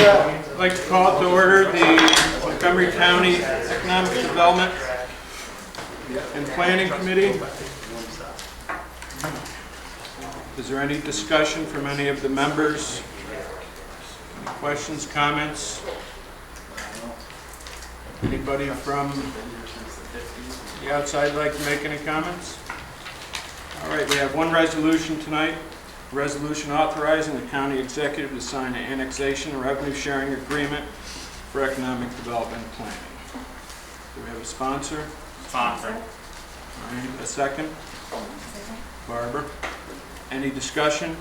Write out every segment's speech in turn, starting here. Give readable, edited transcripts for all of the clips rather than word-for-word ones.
I'd like to call to order the Montgomery County Economic Development and Planning Committee. Is there any discussion from any of the members? Any questions, comments? Anybody from the outside like to make any comments? All right, we have one resolution tonight. Resolution authorizing the county executive to sign an annexation and revenue sharing agreement for economic development and planning. Do we have a sponsor? Sponsor. All right, a second? Barbara. Any discussion?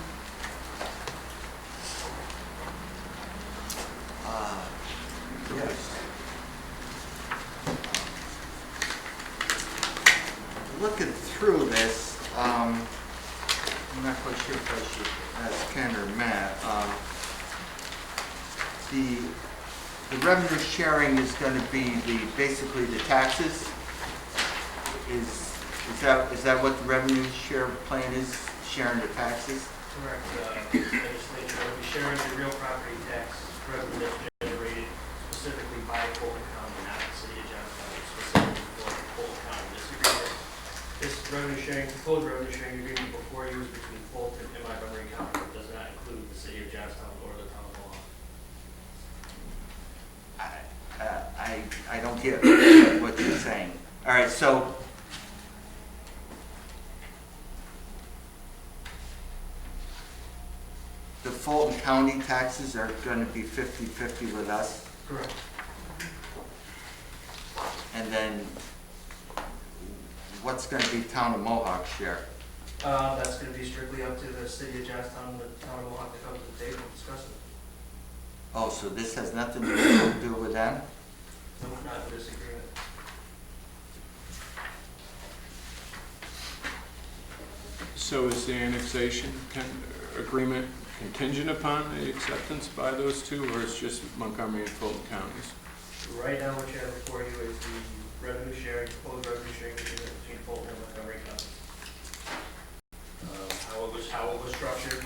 Yes. Looking through this, I'm not quite sure if I should ask Ken or Matt. The revenue sharing is going to be basically the taxes. Is that what the revenue share plan is? Sharing the taxes? Correct. Legislature will be sharing the real property tax revenue that's generated specifically by Fulton County, not the city of Johnstown, specifically for Fulton County. This revenue sharing, proposed revenue sharing agreement before you is between Fulton and Montgomery County. It does not include the city of Johnstown or the town of Mohawk. I don't get what you're saying. All right, so the Fulton County taxes are going to be 50-50 with us, Correct. and then what's going to be town of Mohawk share? That's going to be strictly up to the city of Johnstown and the town of Mohawk to come to the table and discuss it. Oh, so this has nothing to do with them? No, not with this agreement. So is the annexation agreement contingent upon the acceptance by those two, or it's just Montgomery and Fulton counties? Right now, what you have before you is the revenue sharing, proposed revenue sharing agreement between Fulton and Montgomery counties. How it was structured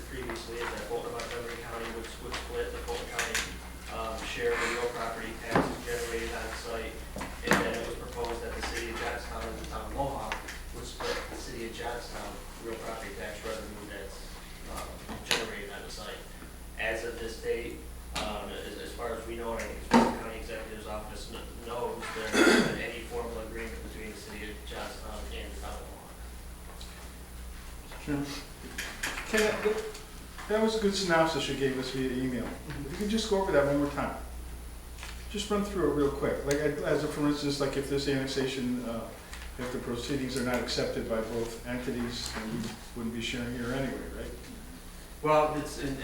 previously is that Fulton and Montgomery County would split the Fulton County share of the real property taxes generated on site, and then it was proposed that the city of Johnstown and the town of Mohawk would split the city of Johnstown real property tax revenue that's generated on the site. As of this date, as far as we know, and I think the Fulton County Executive's Office knows, there hasn't been any formal agreement between the city of Johnstown and the town of Mohawk. That was a good synopsis you gave us via email. If you could just go over that one more time. Just run through it real quick. Like, as a, for instance, like if this annexation, if the proceedings are not accepted by both entities, then we wouldn't be sharing here anyway, right? Well, it's kind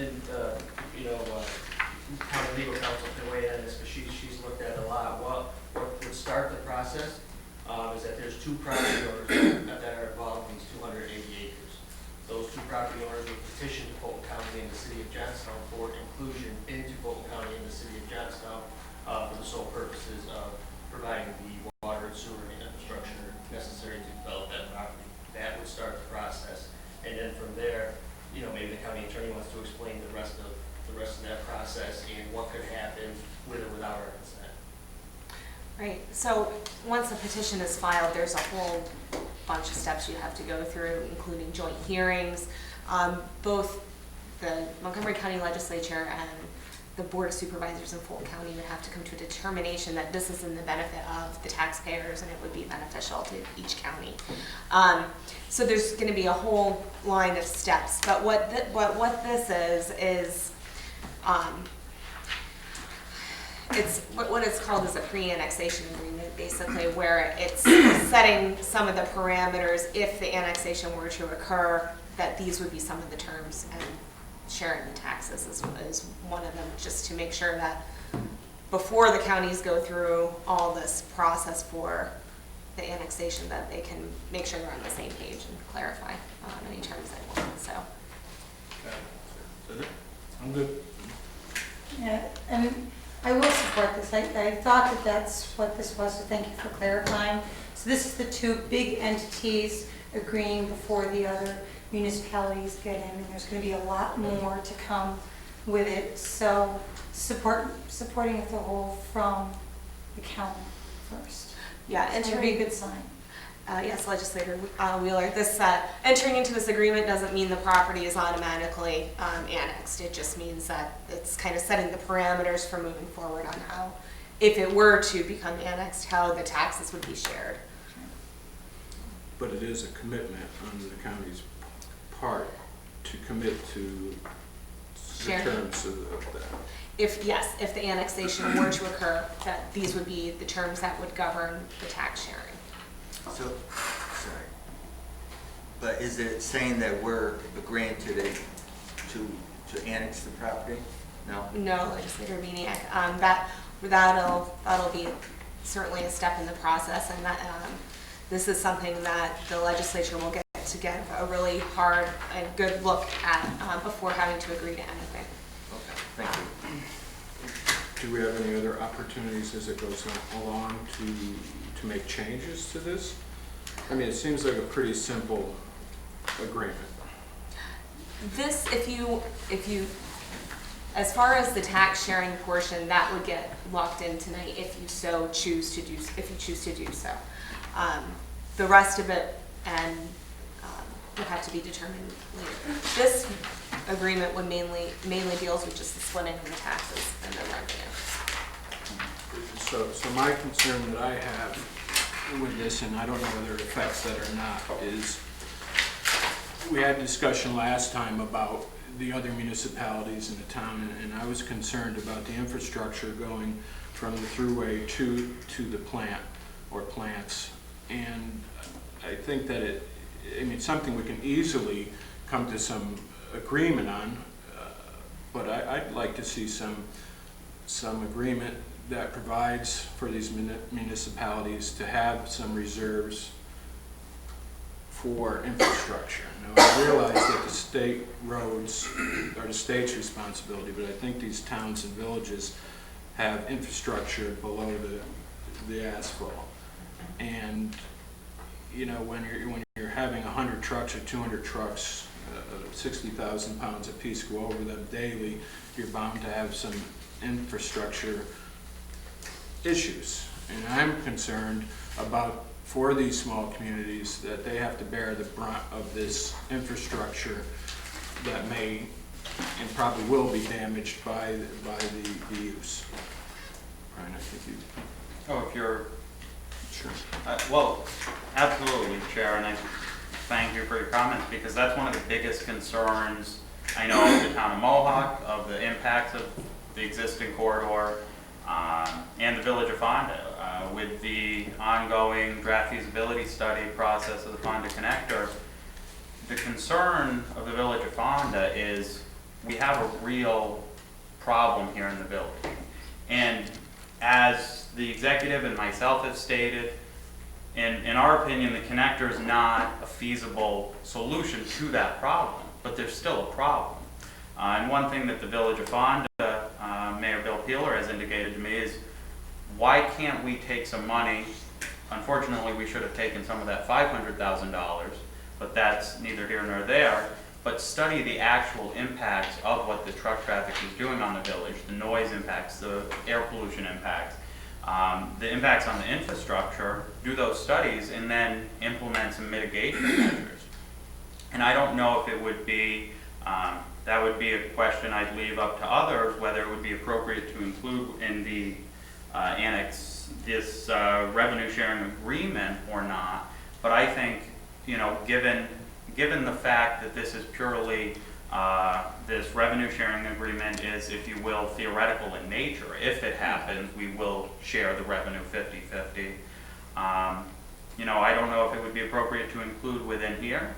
of legal counsel can weigh in on this, because she's looked at a lot. What would start the process is that there's two property owners that are involved in these 280 acres. Those two property owners would petition to Fulton County and the city of Johnstown for inclusion into Fulton County and the city of Johnstown for the sole purposes of providing the water and sewer infrastructure necessary to develop that property. That would start the process, and then from there, maybe the county attorney wants to explain the rest of that process and what could happen with or without our consent. Right, so once the petition is filed, there's a whole bunch of steps you have to go through, including joint hearings. Both the Montgomery County Legislature and the Board of Supervisors in Fulton County would have to come to a determination that this is in the benefit of the taxpayers and it would be beneficial to each county. So there's going to be a whole line of steps, but what this is it's what it's called is a pre-annexation agreement, basically, where it's setting some of the parameters if the annexation were to occur, that these would be some of the terms, and sharing the taxes is one of them, just to make sure that before the counties go through all this process for the annexation, that they can make sure they're on the same page and clarify any terms they want. So. I'm good. Yeah, and I will support this. I thought that that's what this was, so thank you for clarifying. So this is the two big entities agreeing before the other municipalities get in, and there's going to be a lot more to come with it. So supporting it the whole from the county first. Yeah, It's a entering, very good sign. yes, legislator Wheeler, this, entering into this agreement doesn't mean the property is automatically annexed. It just means that it's kind of setting the parameters for moving forward on how, if it were to become annexed, how the taxes would be shared. But it is a commitment on the county's part to commit to the Sharing. terms of that. If, yes, if the annexation were to occur, that these would be the terms that would govern the tax sharing. So, sorry. But is it saying that we're agreeing to annex the property? No? No, Legislator Maniac. That'll be certainly a step in the process, and that this is something that the legislature will get to give a really hard and good look at before having to agree to anything. Okay, thank you. Do we have any other opportunities as it goes along to make changes to this? I mean, it seems like a pretty simple agreement. This, if you, as far as the tax sharing portion, that would get locked in tonight if you so choose to do, so. The rest of it and would have to be determined later. This agreement would mainly deals with just the splitting of the taxes and the revenue. So my concern that I have with this, and I don't know whether it affects that or not, is we had a discussion last time about the other municipalities in the town, and I was concerned about the infrastructure going from the thruway to the plant or plants. And I think that it's something we can easily come to some agreement on, but I'd like to see some agreement that provides for these municipalities to have some reserves for infrastructure. Now, I realize that the state roads are the state's responsibility, but I think these towns and villages have infrastructure below the asphalt. And you know, when you're having 100 trucks or 200 trucks, 60,000 pounds apiece go over them daily, you're bound to have some infrastructure issues. And I'm concerned about, for these small communities, that they have to bear the brunt of this infrastructure that may and probably will be damaged by the use. Brian, I think you... Oh, if you're, Sure. well, absolutely, Chair, and I thank you for your comments, because that's one of the biggest concerns I know of the town of Mohawk, of the impacts of the existing corridor, and the village of Fonda. With the ongoing draft feasibility study process of the Fonda Connector, the concern of the village of Fonda is we have a real problem here in the village. And as the executive and myself have stated, in our opinion, the connector is not a feasible solution to that problem, but there's still a problem. And one thing that the village of Fonda, Mayor Bill Peeler has indicated to me is, why can't we take some money? Unfortunately, we should have taken some of that $500,000, but that's neither here nor there, but study the actual impacts of what the truck traffic is doing on the village, the noise impacts, the air pollution impacts, the impacts on the infrastructure, do those studies, and then implement some mitigation measures. And I don't know if it would be, that would be a question I'd leave up to others, whether it would be appropriate to include in the annex this revenue sharing agreement or not. But I think, you know, given the fact that this is purely, this revenue sharing agreement is, if you will, theoretical in nature. If it happens, we will share the revenue 50-50. You know, I don't know if it would be appropriate to include within here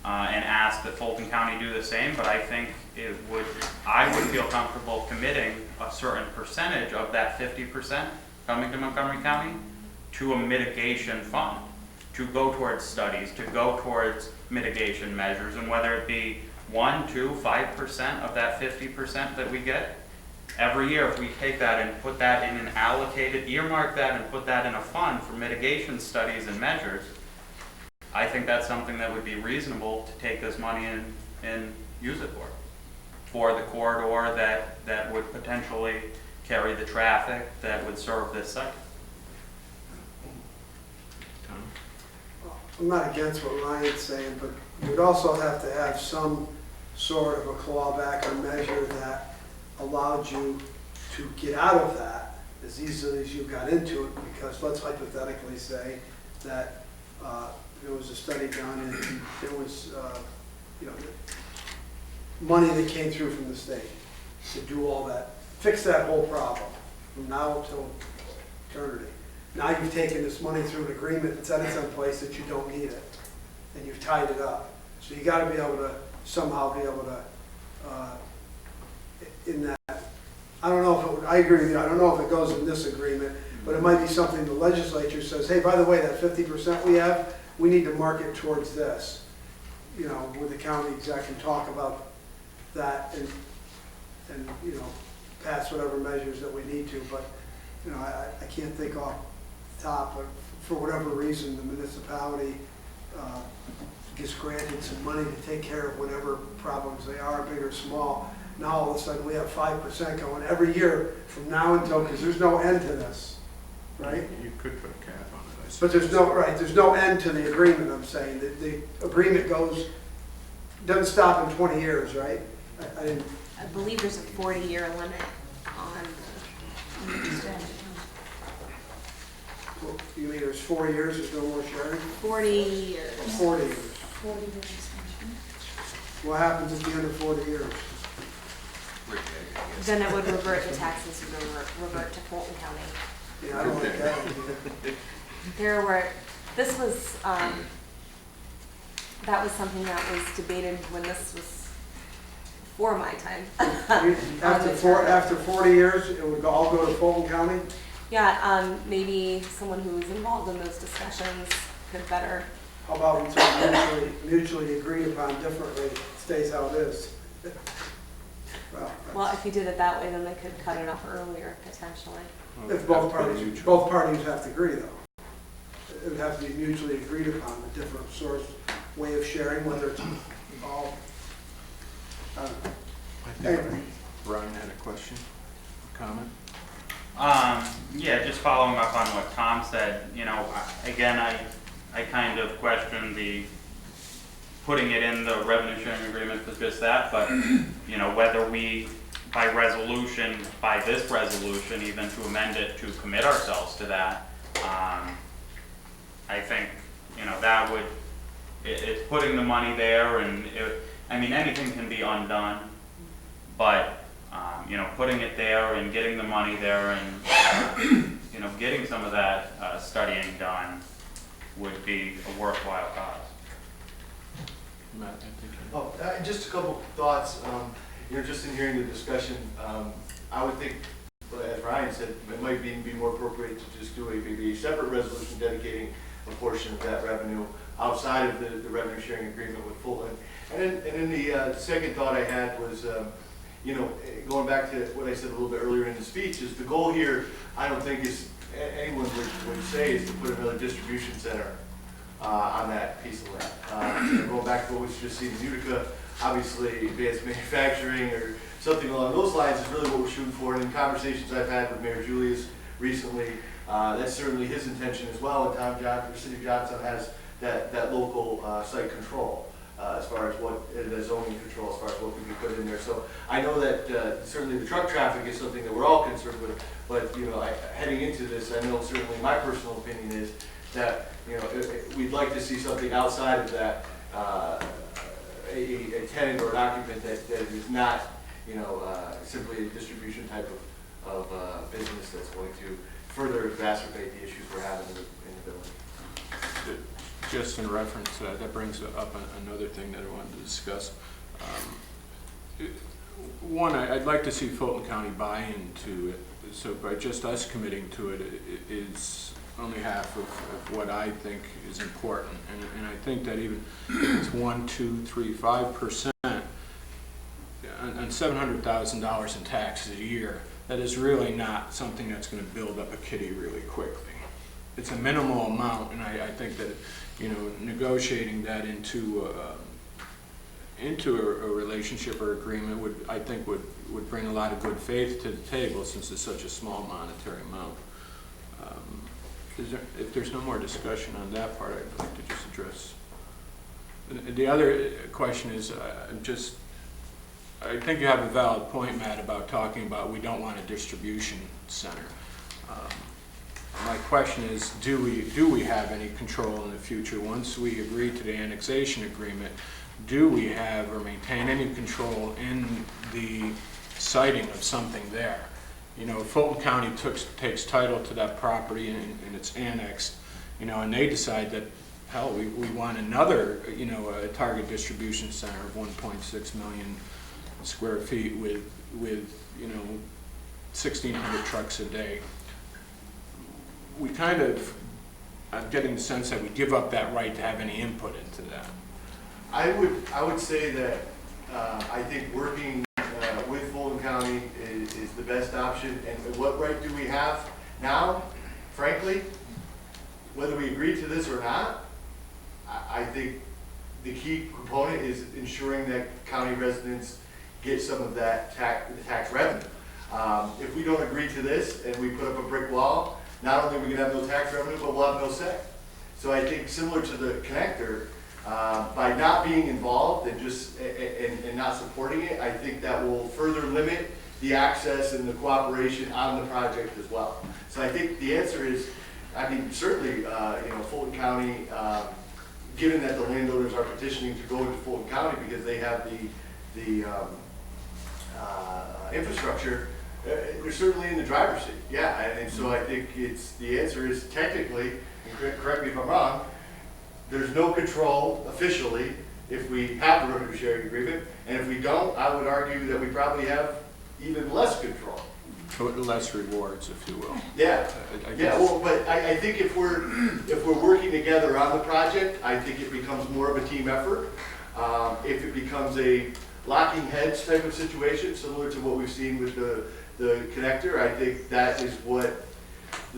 and ask that Fulton County do the same, but I think I would feel comfortable committing a certain percentage of that 50% coming to Montgomery County to a mitigation fund, to go towards studies, to go towards mitigation measures, and whether it be 1, 2, 5% of that 50% that we get, every year if we take that and put that in an allocated, earmark that and put that in a fund for mitigation studies and measures, I think that's something that would be reasonable to take this money and use it for. for the corridor that would potentially carry the traffic that would serve this site. Tom? I'm not against what Ryan's saying, but you'd also have to have some sort of a clawback or measure that allowed you to get out of that as easily as you got into it, because let's hypothetically say that there was a study done and there was, money that came through from the state to do all that, fix that whole problem from now till eternity. Now you've taken this money through an agreement and set it someplace that you don't need it, and you've tied it up. So you gotta be able to somehow be able to, in that, I don't know if it would, I agree with you, I don't know if it goes in this agreement, but it might be something the legislature says, hey, by the way, that 50% we have, we need to market towards this. You know, with the county exec and talk about that and pass whatever measures that we need to, but, I can't think off the top, but for whatever reason, the municipality gets granted some money to take care of whatever problems they are, big or small. Now all of a sudden we have 5% going every year from now until, because there's no end to this, right? You could put a cap on it, I suppose. But there's no end to the agreement, I'm saying. The agreement doesn't stop in 20 years, right? I believe there's a 40-year limit on You mean there's 4 years, there's no more sharing? 40 years. 40 years. 40 years extension. What happens at the end of 40 years? Then it would revert, the taxes would revert to Fulton County. Yeah, I don't like that idea. There were, this was, that was something that was debated when this was before my time. After 40 years, it would all go to Fulton County? Yeah, maybe someone who's involved in those discussions could better. How about when something mutually agreed upon differently, stays how it is? Well, if you did it that way, then they could cut it off earlier, potentially. If both parties have to agree, though. It would have to be mutually agreed upon, a different source, way of sharing, whether it's all, I don't know. I think Anyway. Ryan had a question, comment? Yeah, just following up on what Tom said, again, I kind of question the putting it in the revenue sharing agreement for just that, but, whether we, by this resolution, even to amend it to commit ourselves to that, I think, that would, it's putting the money there, and anything can be undone, but, putting it there and getting the money there and, getting some of that studying done would be a worthwhile cause. Matt, I think you- Oh, just a couple thoughts. Just in hearing the discussion, I would think, as Ryan said, it might be more appropriate to just do maybe a separate resolution dedicating a portion of that revenue outside of the revenue sharing agreement with Fulton. And then the second thought I had was, going back to what I said a little bit earlier in the speech, is the goal here, I don't think is, anyone would say, is to put another distribution center on that piece of land. Going back to what we've just seen in Utica, obviously advanced manufacturing or something along those lines is really what we're shooting for. And in conversations I've had with Mayor Julius recently, that's certainly his intention as well. And Tom Johnson, the City of Johnstown has that local site control as far as what, the zoning control as far as what can be put in there. So I know that certainly the truck traffic is something that we're all concerned with, but heading into this, I know certainly my personal opinion is that we'd like to see something outside of that, a tenant or an occupant that is not simply a distribution type of business that's going to further exacerbate the issues we're having in the village. Just in reference, that brings up another thing that I wanted to discuss. One, I'd like to see Fulton County buy into it. So by just us committing to it is only half of what I think is important. And I think that even if it's 1, 2, 3, 5% on $700,000 in taxes a year, that is really not something that's going to build up a kitty really quickly. It's a minimal amount, and I think that negotiating that into into a relationship or agreement I think would bring a lot of good faith to the table, since it's such a small monetary amount. If there's no more discussion on that part, I'd like to just address. The other question is, I think you have a valid point, Matt, about talking about we don't want a distribution center. My question is, do we have any control in the future? Once we agree to the annexation agreement, do we have or maintain any control in the siting of something there? You know, Fulton County takes title to that property and it's annexed, you know, and they decide that, hell, we want another, you know, a target distribution center of 1.6 million square feet with you know, 1,600 trucks a day. We kind of, I'm getting the sense that we give up that right to have any input into that. I would say that I think working with Fulton County is the best option. And what right do we have now? Frankly, whether we agree to this or not, I think the key component is ensuring that county residents get some of that tax revenue. If we don't agree to this and we put up a brick wall, not only are we going to have no tax revenue, but we'll have no say. So I think similar to the connector, by not being involved and just and not supporting it, I think that will further limit the access and the cooperation on the project as well. So I think the answer is, I mean, certainly, you know, Fulton County, given that the landowners are petitioning to go into Fulton County because they have the infrastructure, they're certainly in the driver's seat. Yeah, and so I think the answer is technically, and correct me if I'm wrong, there's no control officially if we have the revenue sharing agreement, and if we don't, I would argue that we probably have even less control. Less rewards, if you will. Yeah, I yeah. guess. Well, but I think if we're working together on the project, I think it becomes more of a team effort. If it becomes a locking heads type of situation, similar to what we've seen with the connector, I think that is what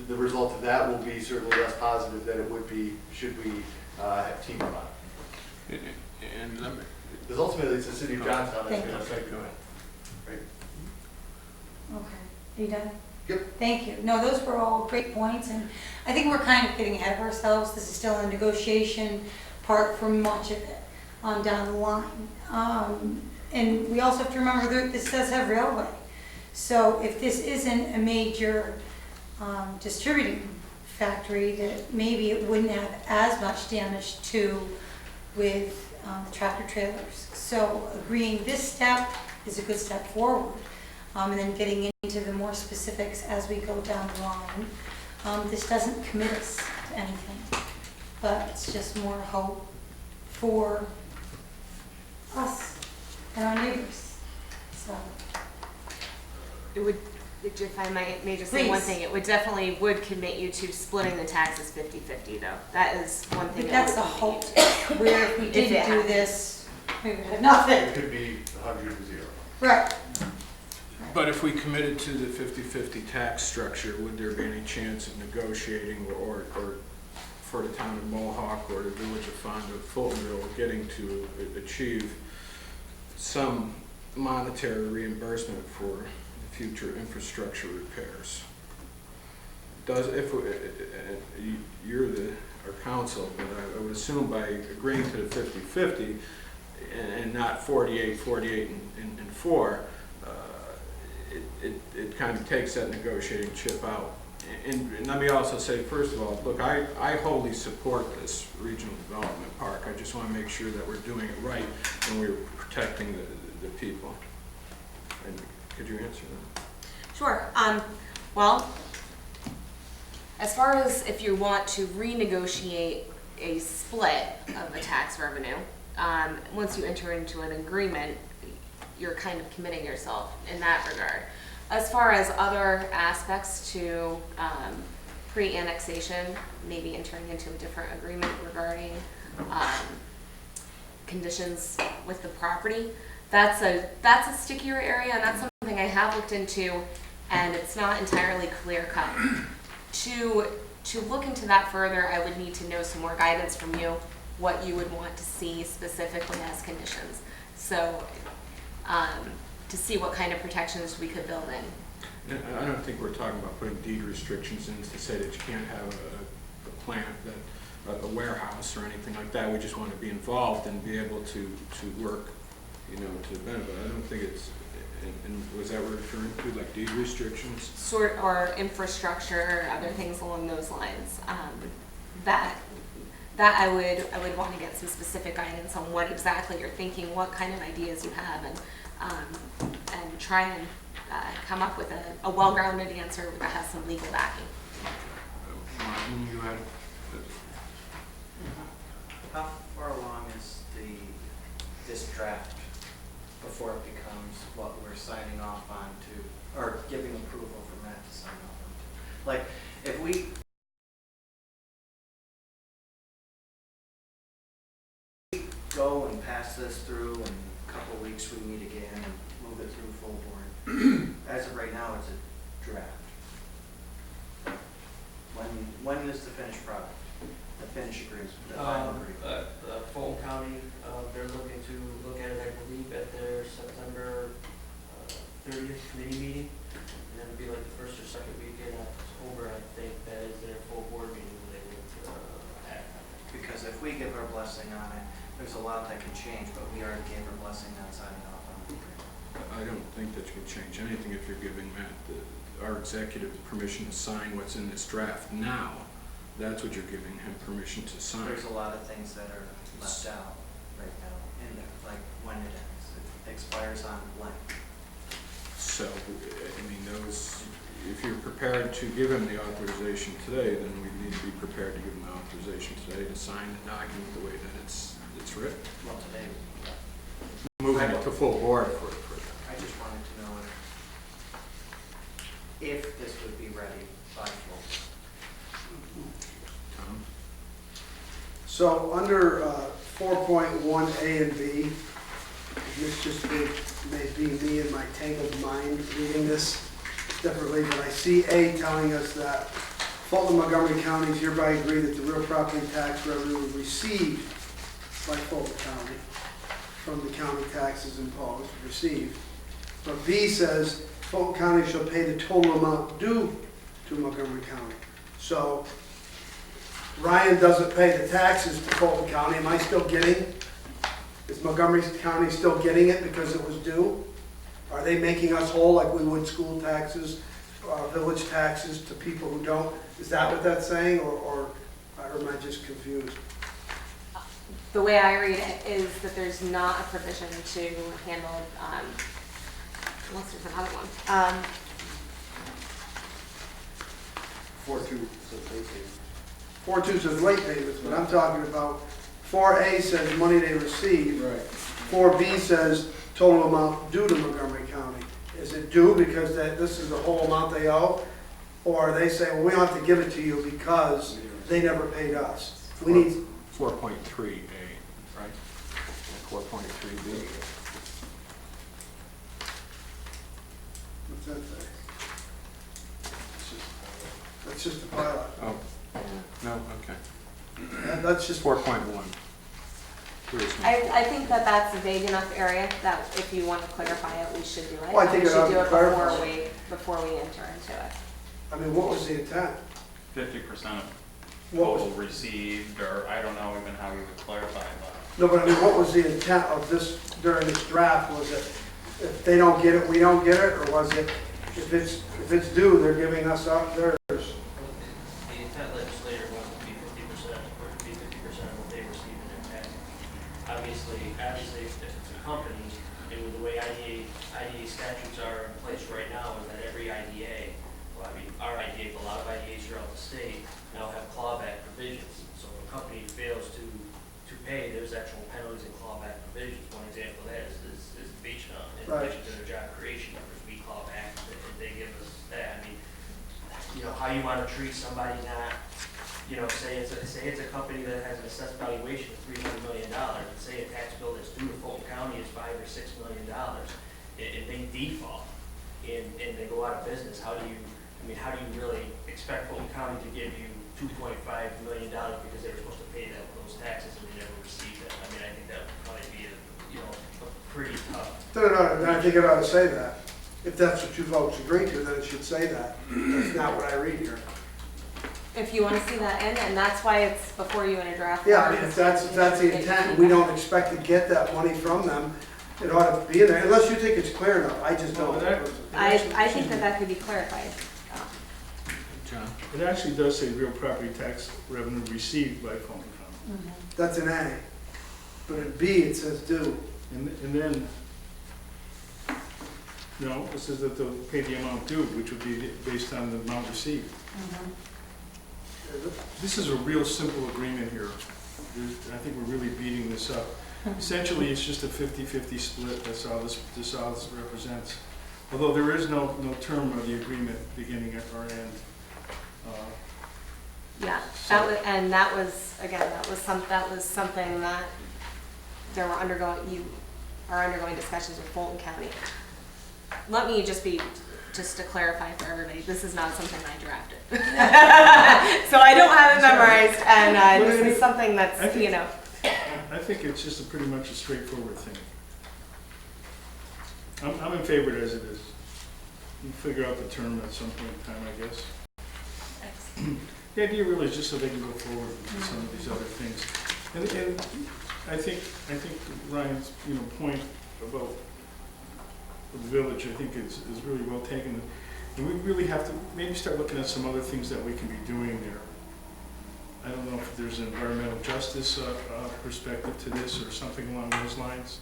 the result of that will be certainly less positive than it would be should we have team up on it. And let me, Because ultimately, it's the city of Johnstown that's Thank going to okay, affect go ahead. right? Okay, are you done? Yep. Thank you. No, those were all great points, and I think we're kind of getting ahead of ourselves. This is still a negotiation part for much of it down the line. And we also have to remember that this does have railway. So if this isn't a major distributing factory, that maybe it wouldn't have as much damage to with the tractor trailers. So agreeing this step is a good step forward. And then getting into the more specifics as we go down the line. This doesn't commit us to anything, but it's just more hope for us and our neighbors. So, It would, if I may just say one Please. thing, it would definitely would commit you to splitting the taxes 50-50 though. That is one thing. but that that's the would commit hope, you to. where if we If didn't it do happened. this, we would have nothing. It could be 100 to 0. Right. But if we committed to the 50-50 tax structure, would there be any chance of negotiating or for the town of Mohawk or the village of Fonda, Fultonville, getting to achieve some monetary reimbursement for future infrastructure repairs? You're our council, but I would assume by agreeing to the 50-50 and not 48, and 4, it kind of takes that negotiating chip out. And let me also say, first of all, look, I wholly support this regional development park. I just want to make sure that we're doing it right and we're protecting the people. And could you answer that? Sure. Well, as far as if you want to renegotiate a split of the tax revenue, once you enter into an agreement, you're kind of committing yourself in that regard. As far as other aspects to pre-annexation, maybe entering into a different agreement regarding conditions with the property, that's a stickier area, and that's something I have looked into, and it's not entirely clear cut. To look into that further, I would need to know some more guidance from you, what you would want to see specifically as conditions. So, to see what kind of protections we could build in. And I don't think we're talking about putting deed restrictions in to say that you can't have a plant, that a warehouse or anything like that. We just want to be involved and be able to work, you know, to benefit. I don't think it's, and was that what you're referring to, like deed restrictions? Or infrastructure, other things along those lines. That I would want to get some specific guidance on what exactly you're thinking, what kind of ideas you have, and try and come up with a well-grounded answer that has some legal backing. Martin, you had? How far along is this draft before it becomes what we're signing off on to, or giving approval for Matt to sign off on to? Like, if we go and pass this through and a couple of weeks we meet again and move it through full board, as of right now, it's a draft. When is the finished product? The finished agreement, the final agreement? Fulton County, they're looking to look at it, I believe, at their September 30th committee meeting. And then it'll be like the first or second week in October, I think, that is their full board meeting where they would act on it. Because if we give our blessing on it, there's a lot that can change, but we already gave our blessing on signing off on the agreement. I don't think that you can change anything if you're giving Matt, our executive, the permission to sign what's in this draft now. That's what you're giving him permission to sign. There's a lot of things that are left out right now in there, like when it ends. It expires on blank. So, I mean, those, if you're prepared to give him the authorization today, then we need to be prepared to give him the authorization today to sign the document the way that it's written. Well, today, Moving it to full board for I just wanted to know if this would be ready by full. Tom? So under 4.1A and B, this just may be me and my tangled mind reading this differently, but I see A telling us that Fulton and Montgomery counties hereby agree that the real property tax revenue received by Fulton County from the county taxes imposed, received. But B says Fulton County shall pay the total amount due to Montgomery County. So Ryan doesn't pay the taxes to Fulton County. Am I still getting? Is Montgomery County still getting it because it was due? Are they making us whole like we would school taxes, village taxes to people who don't? Is that what that's saying, or am I just confused? The way I read it is that there's not a provision to handle, unless there's another one. 4.2 says late payments. 4.2 says late payments, but I'm talking about 4A says money they receive. Right. 4B says total amount due to Montgomery County. Is it due because this is the whole amount they owe? Or are they saying, well, we don't have to give it to you because they never paid us? We need 4.3A, right? 4.3B. What's that say? That's just a pilot. Oh, no, okay. That's just, 4.1. I think that that's a vague enough area that if you want to clarify it, we should do it. Well, I think We it should ought to do be it clarified. before we enter into it. I mean, what was the intent? 50% of What was- total received, or I don't know even how you would clarify that. No, but I mean, what was the intent of this during this draft? Was it if they don't get it, we don't get it, or was it if it's due, they're giving us up theirs? The intent legislator wants to be 50%, or to be 50% of what they receive in their tax. Obviously, if it's a company, and with the way IDA statutes are in place right now, is that every IDA, well, I mean, our IDA, but a lot of IDAs throughout the state now have clawback provisions. So if a company fails to pay, there's actual penalties and clawback provisions. One example of that is beach, in Right. addition to their job creation numbers, we claw back, they give us that. I mean, you know, how you want to treat somebody not, you know, say it's a company that has an assessed valuation of $300 million, and say a tax bill that's due to Fulton County is $5 or $6 million, and they default, and they go out of business. How do you really expect Fulton County to give you $2.5 million because they were supposed to pay those taxes and they never received it? I mean, I think that would probably be a you know, a pretty tough. No, I think it ought to say that. If that's what you folks agree to, then it should say that. That's not what I read here. If you want to see that in, and that's why it's before you in a draft. Yeah, I form, mean, if that's the intent, we don't expect to get that money from them, it ought to be in there, unless you think it's clear enough, I just don't. I think that could be clarified. John? It actually does say real property tax revenue received by Fulton County. That's an A. But in B, it says due. And then, no, it says that they'll pay the amount due, which would be based on the amount received. This is a real simple agreement here. I think we're really beating this up. Essentially, it's just a 50-50 split. That's all this represents. Although there is no term of the agreement beginning or end. Yeah, So- that was something that you are undergoing discussions with Fulton County. Let me just to clarify for everybody, this is not something I drafted. So I don't have it memorized, and this is something that's, I think- you know. I think it's just pretty much a straightforward thing. I'm in favor as it is. You figure out the term at some point in time, I guess. The idea really is just so they can go forward with some of these other things. And I think Ryan's, point about the village, I think is really well taken. And we really have to maybe start looking at some other things that we can be doing there. I don't know if there's an environmental justice perspective to this or something along those lines,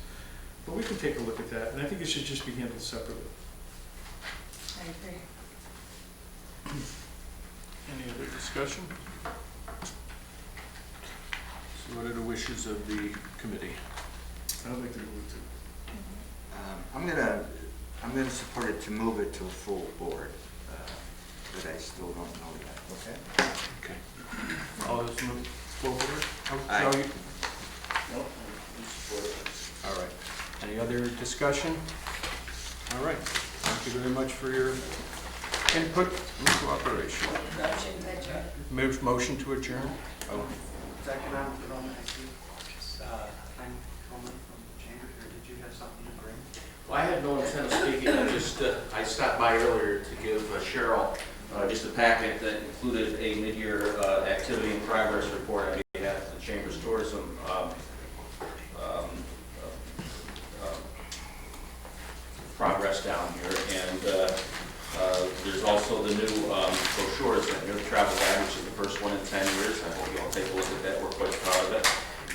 but we can take a look at that. And I think it should just be handled separately. I agree. Any other discussion? So what are the wishes of the committee? I'd like to move to. I'm gonna support it to move it to a full board, but I still don't know yet, okay? Okay. All those move forward? Aye. All right. Any other discussion? All right. Thank you very much for your input and cooperation. Motion to adjourn? Oh, Second on the comment, from the chamber here, did you have something to bring? Well, I had no intent of speaking, I stopped by earlier to give Cheryl just a packet that included a mid-year activity and progress report on behalf of the Chamber's Tourism progress down here. And there's also the new brochures, the travel guide, which is the first one in 10 years. I hope you all take a look at that. We're quite proud of it.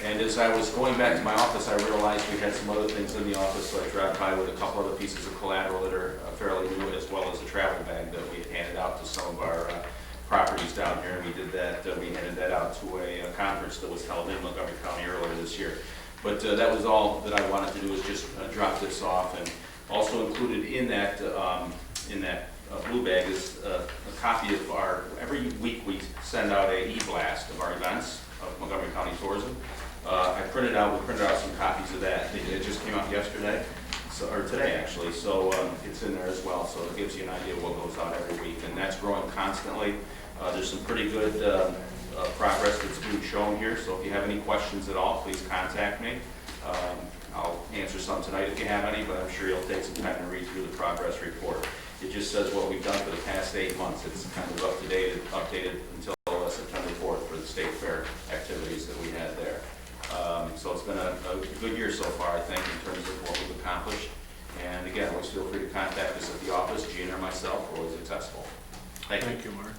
And as I was going back to my office, I realized we had some other things in the office, so I dropped by with a couple other pieces of collateral that are fairly new, as well as a travel bag that we had handed out to some of our properties down here. And we did that, we handed that out to a conference that was held in Montgomery County earlier this year. But that was all that I wanted to do, was just drop this off. And also included in that blue bag is a copy of every week we send out a e-blast of our events of Montgomery County Tourism. We printed out some copies of that. It just came out yesterday, or today actually, so it's in there as well. So it gives you an idea of what goes out every week, and that's growing constantly. There's some pretty good progress that's being shown here, so if you have any questions at all, please contact me. I'll answer some tonight if you have any, but I'm sure you'll take some time to read through the progress report. It just says what we've done for the past 8 months. It's kind of updated until September 4th for the state fair activities that we had there. So it's been a good year so far, I think, in terms of what we've accomplished. And again, always feel free to contact us at the office. Gina or myself are always accessible. Thank you. thank you, Mark.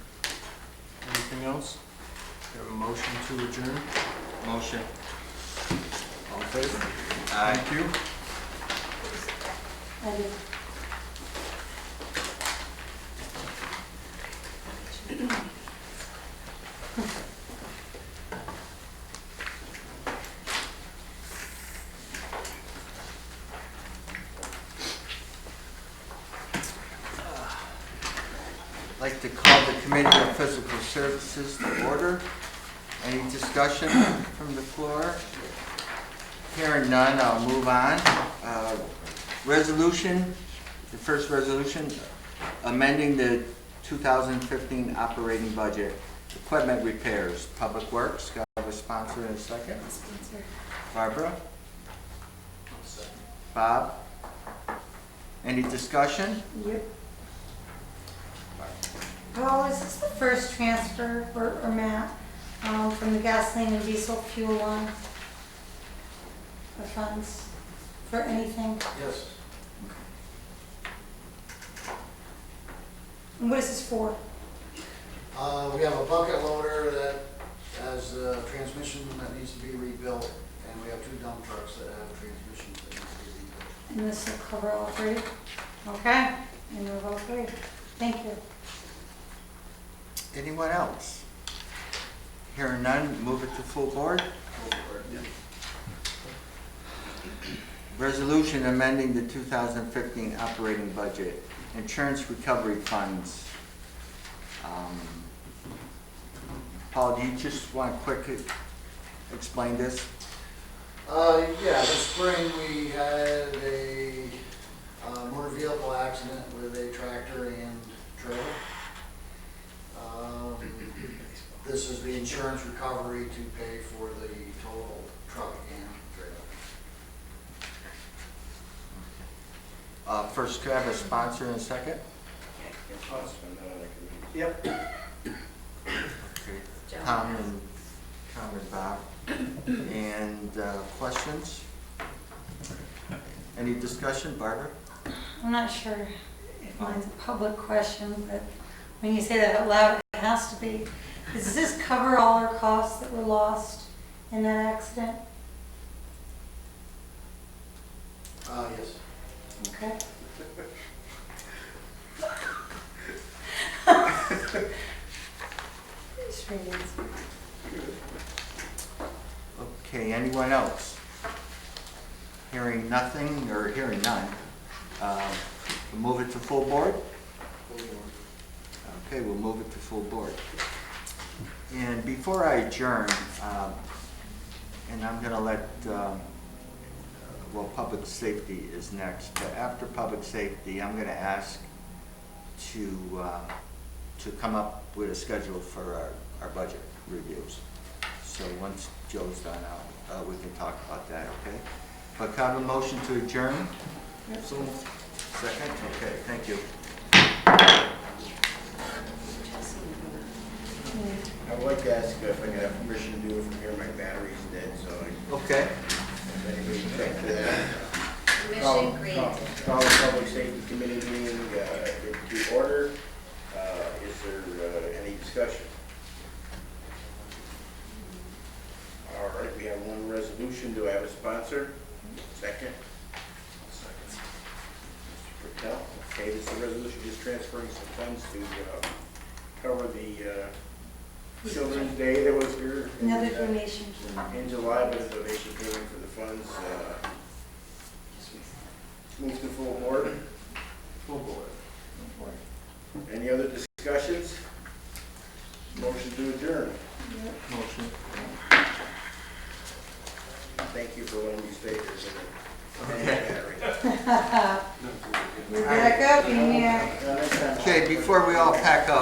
Anything else? We have a motion to adjourn? Motion. All in favor? Aye. Thank you. I do. I'd like to call the Committee of Physical Services to order. Any discussion from the floor? Hearing none, I'll move on. Resolution, the first resolution, amending the 2015 operating budget, equipment repairs, Public Works. Got a sponsor in a second. Sponsor. Barbara? Bob? Any discussion? Yep. Paul, is this the first transfer, or Matt, from the gasoline and diesel fuel line of funds for anything? Yes. And what is this for? We have a bucket loader that has a transmission that needs to be rebuilt, and we have 2 dump trucks that have transmissions that need to be rebuilt. And this will cover all 3? Okay, and we're all 3. Thank you. Anyone else? Hearing none, move it to full board. Resolution amending the 2015 operating budget, insurance recovery funds. Paul, do you just want to quickly explain this? Yeah, this spring we had a motor vehicle accident with a tractor and trailer. This is the insurance recovery to pay for the total truck and trailer. First, could I have a sponsor and a second? Yep. Okay. Tom and Bob. And questions? Any discussion, Barbara? I'm not sure if mine's a public question, but when you say that out loud, it has to be. Does this cover all our costs that were lost in that accident? Yes. Okay. Straight answer. Okay, anyone else? Hearing nothing, or hearing none, we'll move it to full board? Okay, we'll move it to full board. And before I adjourn, and I'm gonna let, well, public safety is next, but after public safety, I'm gonna ask to come up with a schedule for our budget reviews. So once Joe's done, we can talk about that, okay? But can I have a motion to adjourn? Second? Okay, thank you. I would like to ask if I could have permission to do it from here. My battery's dead, so Okay. if anybody can check for that. Permission granted. Call the Public Safety Committee meeting to order. Is there any discussion? All right, we have one resolution. Do I have a sponsor? Second? Second. Mr. Patel. Okay, this is a resolution just transferring some funds to cover the Children's Day that was here. Another donation. In July, but a donation payment for the funds. Move to full board. Full board. Any other discussions? Motion to adjourn. Motion. Thank you for letting me stay here. You're back up in here. Okay, before we all pack up,